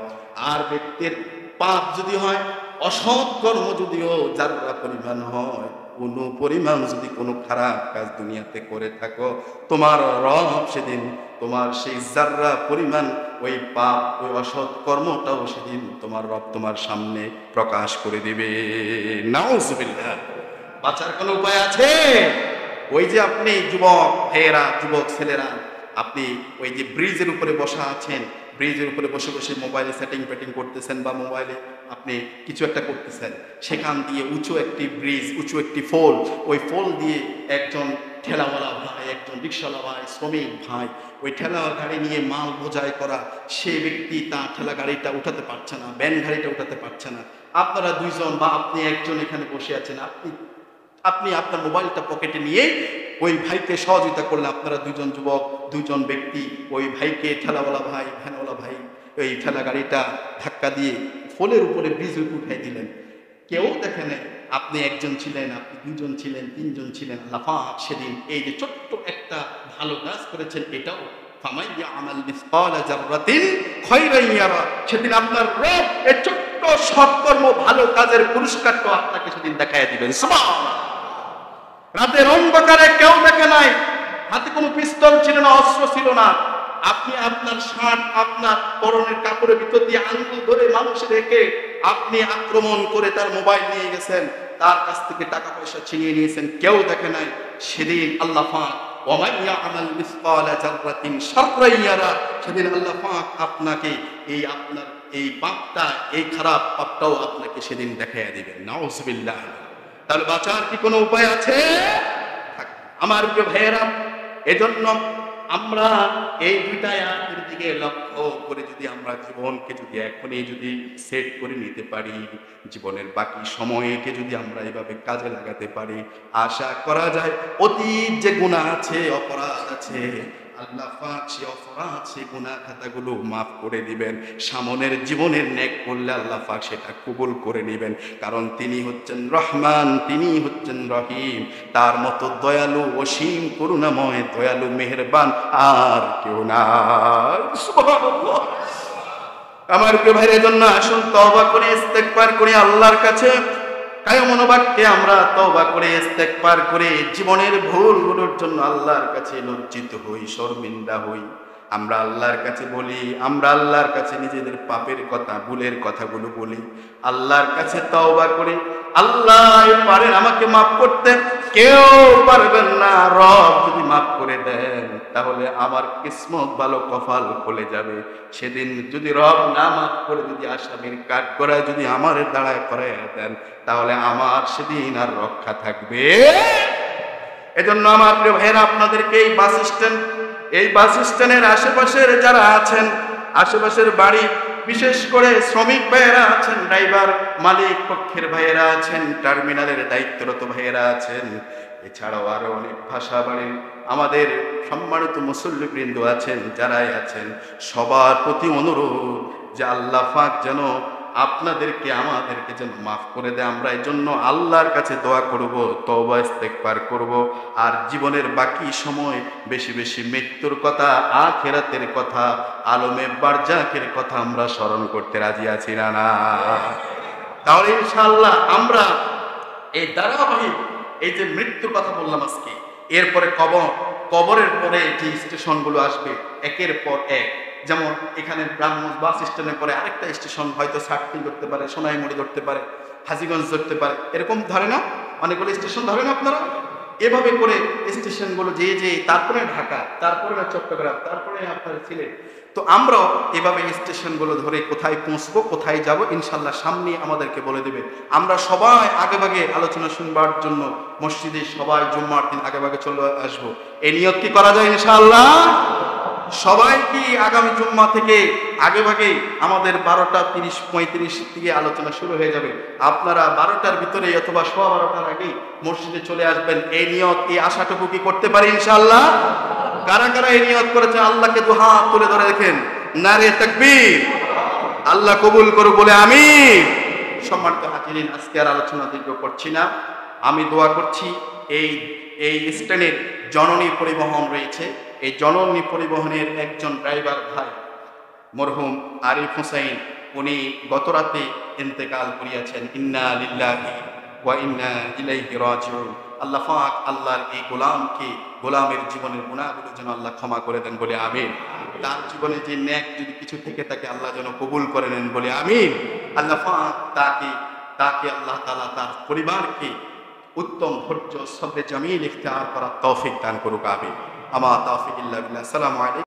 আর ব্যক্তির পাপ যদি হয়, অসৎ কর্ম যদিও যাররা পরিমাণ হয়, কোনো পরিমাণ যদি কোনো খারাপ কাজ দুনিয়াতে করে থাকো, তোমার রব সেদিন তোমার সেই যাররা পরিমাণ ওই পাপ, ওই অসৎ কর্মটাও সেদিন তোমার রব তোমার সামনে প্রকাশ করে দিবে। নাউজুবিল্লাহ। বাঁচার কোনো উপায় আছে? ওই যে আপনি যুবক ভাইয়েরা, যুবক ছেলেরা, আপনি ওই যে ব্রিজের উপরে বসা আছেন, ব্রিজের উপরে বসে বসে মোবাইলে সেটিং করতেছেন, বা মোবাইলে আপনি কিছু একটা করতেছেন, সেখান দিয়ে উঁচু একটি ব্রিজ, উঁচু একটি ফোল, ওই ফোল দিয়ে একজন ঠেলাওয়ালা ভাই, একজন রিক্সাওয়ালা ভাই, শ্রমিক ভাই, ওই ঠেলা গাড়ি নিয়ে মাল বোঝাই করা সে ব্যক্তি তার ঠেলা গাড়িটা উঠাতে পারছে না, ভ্যান গাড়িটা উঠাতে পারছে না। আপনারা দুইজন বা আপনি একজন এখানে বসে আছেন, আপনি আপনার মোবাইলটা পকেটে নিয়ে ওই ভাইকে সহযোগিতা করলে, আপনারা দুইজন যুবক, দুইজন ব্যক্তি ওই ভাইকে, ঠেলাওয়ালা ভাই, ভ্যানওয়ালা ভাই, ওই ঠেলা গাড়িটা ধাক্কা দিয়ে ফোলের উপরে ব্রিজে উঠাই দিলেন। কেউ দেখে নেই আপনি একজন ছিলেন, আপনি দুজন ছিলেন, তিনজন ছিলেন। আল্লাহ পাক সেদিন এই যে ছোট্ট একটা ভালো কাজ করেছেন, এটাও ফামান ইয়া'মাল মিসকালা যাররাতিন খায়রান ইয়ারা, সেদিন আপনার রব এই ছোট্ট সৎকর্ম, ভালো কাজের পুরস্কারটা আপনাকে সেদিন দেখায় দিবেন। সুবহানাল্লাহ। রাতের অন্ধকারে কেউ দেখে নাই, হাতে কোনো পিস্তল ছিল না, অস্ত্র ছিল না, আপনি আপনার শার্ট, আপনার পরনের কাপড়ের ভিতর দিয়ে আঙ্গুল ধরে মানুষ রেখে আপনি আক্রমণ করে তার মোবাইল নিয়ে গেছেন, তার কাছ থেকে টাকা পয়সা ছিনিয়ে নিয়েছেন, কেউ দেখে নাই। সেদিন আল্লাহ পাক ওয়ামান ইয়ামাল মিসকালা যাররাতিন শাররান ইয়ারা, সেদিন আল্লাহ পাক আপনাকে এই আপনার এই পাপটা, এই খারাপ পাপটাও আপনাকে সেদিন দেখাইয়া দিবেন। নাউজুবিল্লাহ। তাহলে বাঁচার কি কোনো উপায় আছে? আমার প্রিয় ভাইয়েরা, এজন্য আমরা এই দুইটা আয়াতের দিকে লক্ষ্য করে যদি আমরা জীবনকে যদি এখনই যদি সেট করে নিতে পারি, জীবনের বাকি সময়কে যদি আমরা এভাবে কাজে লাগাতে পারি, আশা করা যায় অতীত যে গুনাহ আছে, অপরাধ আছে, আল্লাহ পাক সেই অপরাধ, সেই গুনাহ খাতাগুলো মাফ করে দিবেন। সামনের জীবনের নেক করলে আল্লাহ পাক সেটা কবুল করে নেবেন। কারণ তিনি হচ্ছেন রহমান, তিনি হচ্ছেন রহিম। তার মতো দয়ালু, অসীম করুণাময়, দয়ালু, মেহেরবান আর কেউ নাই। সুবহানাল্লাহ। আমার প্রিয় ভাইয়ের জন্য আসুন তওবা করে ইস্তেগফার করি আল্লাহর কাছে। কায় মনোবাক্যে আমরা তওবা করে ইস্তেগফার করে জীবনের ভুলগুলোর জন্য আল্লাহর কাছে লজ্জিত হই, শর্মিন্দা হই। আমরা আল্লাহর কাছে বলি, আমরা আল্লাহর কাছে নিজেদের পাপের কথা, ভুলের কথাগুলো বলি, আল্লাহর কাছে তওবা করি। আল্লাহ পারেন আমাকে মাফ করতে, কেউ পারবেন না। রব যদি মাফ করে দেন তাহলে আমার কিসমত ভালো, কপাল খুলে যাবে। সেদিন যদি রব না মাফ করে যদি আসামির কাঠ করায় যদি আমার দাঁড়ায় করায় দেন, তাহলে আমার সেদিন আর রক্ষা থাকবে? এজন্য আমার প্রিয় ভাইয়েরা, আপনাদেরকে এই বাস স্ট্যান্ডের আশেপাশের যারা আছেন, আশেপাশের বাড়ি, বিশেষ করে শ্রমিক ভাইয়েরা আছেন, ড্রাইভার মালিক পক্ষের ভাইয়েরা আছেন, টার্মিনালের দায়িত্বরত ভাইয়েরা আছেন, এছাড়াও আরো অনেক ভাষা বাড়ির আমাদের সম্মানিত মুসল্লিবৃন্দ আছেন, যারাই আছেন, সবার প্রতি অনুরোধ যে আল্লাহ পাক যেন আপনাদেরকে, আমাদেরকে যেন মাফ করে দেয়। আমরা এই জন্য আল্লাহর কাছে দোয়া করব, তওবা ইস্তেগফার করব। আর জীবনের বাকি সময় বেশি বেশি মৃত্যুর কথা, আখিরাতের কথা, আলমে বারজাকের কথা আমরা স্মরণ করতে রাজি আছি না? না? তাহলে ইনশাআল্লাহ আমরা এই ধারাবাহিক এই যে মৃত্যুর কথা বললাম আজকে, এরপরে কবরের পরে যে স্টেশনগুলো আসবে একের পর এক, যেমন এখানে ব্রাহ্মণ বাস স্ট্যান্ডের পরে আরেকটা স্টেশন হয়তো সাতটি ধরতে পারে, সোনাইমুড়ি ধরতে পারে, হাজীগঞ্জ ধরতে পারে, এরকম ধরে না? অনেকগুলো স্টেশন ধরেন আপনারা। এভাবে করে স্টেশনগুলো যে তারপরে ঢাকা, তারপরে চট্টগ্রাম, তারপরে আপনার সিলেট। তো আমরাও এভাবে স্টেশনগুলো ধরে কোথায় পৌঁছবো, কোথায় যাব, ইনশাল্লাহ সামনে আমাদেরকে বলে দেবে। আমরা সবাই আগেভাগে আলোচনা শুনবার জন্য মসজিদে সবাই জুম্মার দিন আগেভাগে চলে আসবো। এই নিয়ত কি করা যায় ইনশাআল্লাহ? সবাই কি আগামী জুম্মা থেকে আগেভাগে আমাদের 12:30-35 থেকে আলোচনা শুরু হয়ে যাবে, আপনারা 12টার ভিতরে অথবা 12:15 আগেই মসজিদে চলে আসবেন। এই নিয়ত, এই আশাটুকু কি করতে পারি ইনশাআল্লাহ? কারা কারা এই নিয়ত করেছেন আল্লাহকে দুহাত তুলে ধরে দেখেন, নারে তাকবীর। আল্লাহ কবুল করুক বলে আমিন। সম্মানিত হাজিরিন, আজকে আর আলোচনা দীর্ঘ করছি না। আমি দোয়া করছি এই স্ট্যান্ডের জননী পরিবহন রয়েছে, এই জননী পরিবহনের একজন ড্রাইভার ভাই মরহুম আরিফ হোসেন, উনি গত রাতে ইন্তেকাল করিয়াছেন। ইন্না লিল্লাহি ওয়া ইন্না ইলাইহি রাজিউন। আল্লাহ পাক আল্লাহর এই গোলামের জীবনের গুনাহগুলো যেন আল্লাহ ক্ষমা করে দেন বলে আমিন। তার জীবনে যে নেক যদি কিছু থেকে থাকে আল্লাহ যেন কবুল করে নেন বলে আমিন। আল্লাহ পাক তাকে আল্লাহ তাআলা তার পরিবারকে উত্তম ধৈর্য, সবরে জামিল ইখতিয়ার করার তৌফিক দান করুক আমিন। আমা তাওফিক ইল্লা বিল্লাহ। আসসালামু আলাইকুম।